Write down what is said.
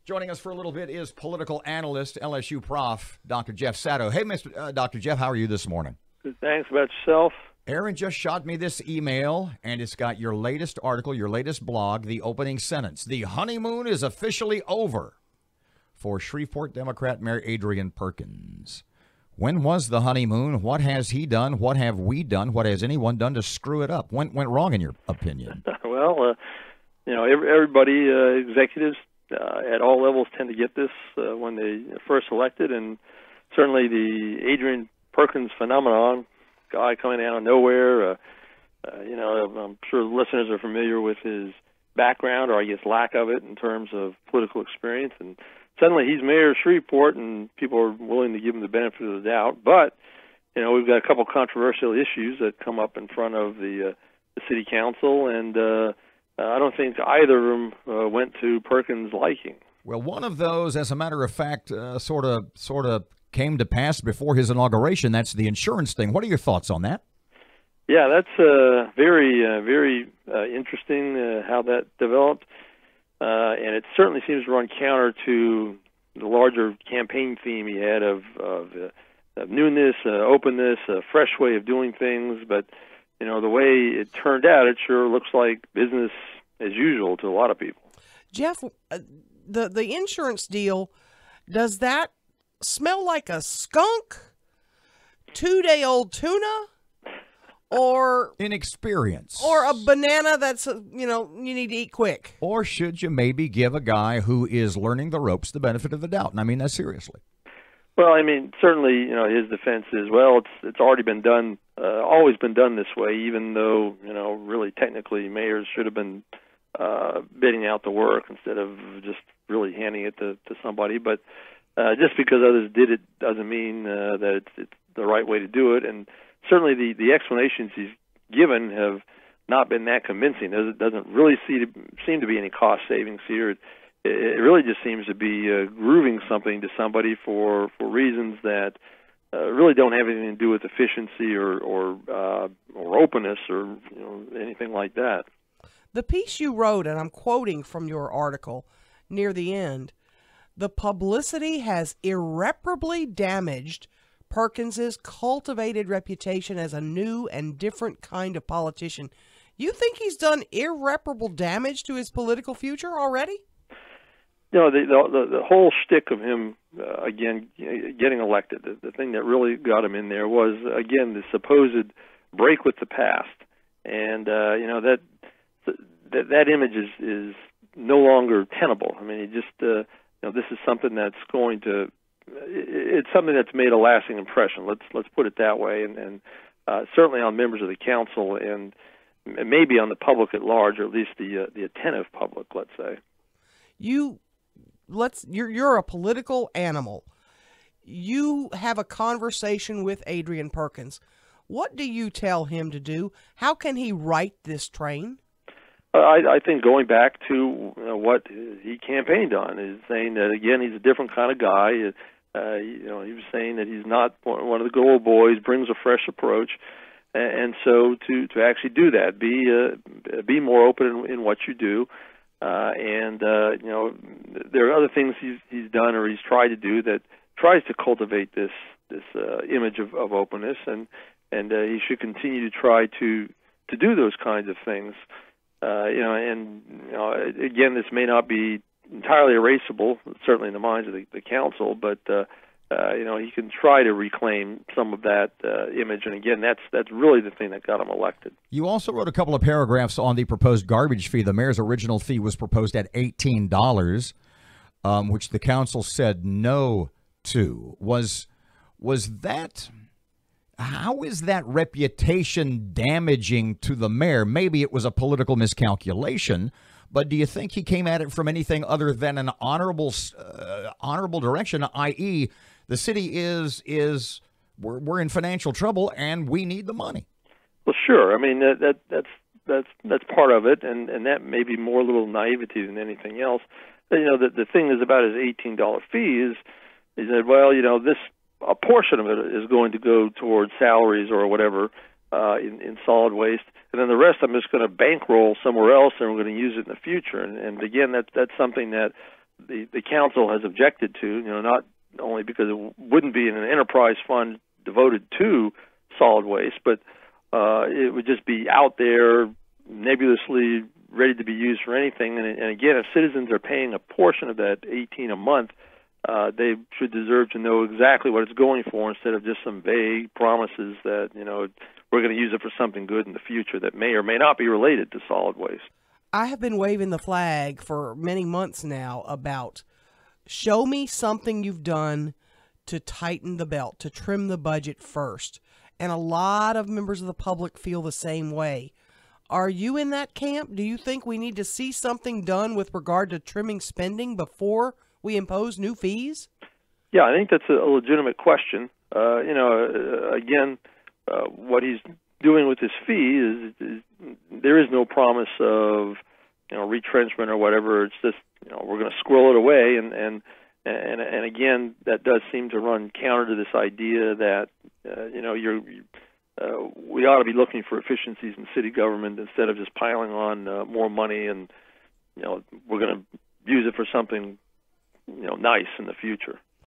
Joining us for a little bit is political analyst, LSU prof, Dr. Jeff Sadow. Hey, Dr. Jeff, how are you this morning? Good, thanks. About yourself? Aaron just shot me this email, and it's got your latest article, your latest blog, the opening sentence. The honeymoon is officially over for Shreveport Democrat Mayor Adrian Perkins. When was the honeymoon? What has he done? What have we done? What has anyone done to screw it up? What went wrong, in your opinion? Well, everybody, executives at all levels tend to get this when they first elected, and certainly the Adrian Perkins phenomenon, guy coming out of nowhere. I'm sure the listeners are familiar with his background, or I guess lack of it, in terms of political experience. And suddenly he's mayor of Shreveport, and people are willing to give him the benefit of the doubt. But we've got a couple controversial issues that come up in front of the city council, and I don't think either of them went to Perkins' liking. Well, one of those, as a matter of fact, sort of came to pass before his inauguration. That's the insurance thing. What are your thoughts on that? Yeah, that's very interesting how that developed, and it certainly seems to run counter to the larger campaign theme he had of newness, openness, a fresh way of doing things. But the way it turned out, it sure looks like business as usual to a lot of people. Jeff, the insurance deal, does that smell like a skunk, 2-day-old tuna, or inexperience, or a banana that's you need to eat quick? Or should you maybe give a guy who is learning the ropes the benefit of the doubt? And I mean that seriously. Well, I mean, certainly, his defense is, well, it's already been done, always been done this way, even though, really technically mayors should have been bidding out the work instead of just really handing it to somebody. But just because others did it doesn't mean that it's the right way to do it. And certainly the explanations he's given have not been that convincing. There doesn't really seem to be any cost savings here. It really just seems to be grooving something to somebody for reasons that really don't have anything to do with efficiency or openness or anything like that. The piece you wrote, and I'm quoting from your article near the end, the publicity has irreparably damaged Perkins's cultivated reputation as a new and different kind of politician. You think he's done irreparable damage to his political future already? The whole shtick of him, again, getting elected, the thing that really got him in there was, again, the supposed break with the past. And, that image is no longer tenable. I mean, it just, this is something that's it's something that's made a lasting impression. Let's put it that way. And certainly on members of the council and maybe on the public at large, or at least the attentive public, let's say. You're a political animal. You have a conversation with Adrian Perkins. What do you tell him to do? How can he right this train? I think going back to what he campaigned on is saying that, again, he's a different kind of guy. He was saying that he's not one of the good old boys, brings a fresh approach. And so to actually do that, be more open in what you do. There are other things he's done or he's tried to do that tries to cultivate this image of openness, and he should continue to try to do those kinds of things. Again, this may not be entirely erasable, certainly in the minds of the council, but he can try to reclaim some of that image. And again, that's really the thing that got him elected. You also wrote a couple of paragraphs on the proposed garbage fee. The mayor's original fee was proposed at $18, which the council said no to. Was that? How is that reputation damaging to the mayor? Maybe it was a political miscalculation, but do you think he came at it from anything other than an honorable direction, i.e., the city we're in financial trouble and we need the money? Well, sure. I mean that's part of it, and that may be more a little naivety than anything else. The thing is about his $18 fee is that, well, a portion of it is going to go towards salaries or whatever in solid waste, and then the rest I'm just going to bankroll somewhere else, and we're going to use it in the future. And again, that's something that the council has objected to, not only because it wouldn't be in an enterprise fund devoted to solid waste, but it would just be out there nebulously ready to be used for anything. And again, if citizens are paying a portion of that $18 a month, they should deserve to know exactly what it's going for instead of just some vague promises that, we're going to use it for something good in the future that may or may not be related to solid waste. I have been waving the flag for many months now about show me something you've done to tighten the belt, to trim the budget first. And a lot of members of the public feel the same way. Are you in that camp? Do you think we need to see something done with regard to trimming spending before we impose new fees? Yeah, I think that's a legitimate question. Again, what he's doing with his fee is there is no promise of retrenchment or whatever. It's just we're going to squirrel it away, and again, that does seem to run counter to this idea that we ought to be looking for efficiencies in city government instead of just piling on more money, and we're going to use it for something nice in the future.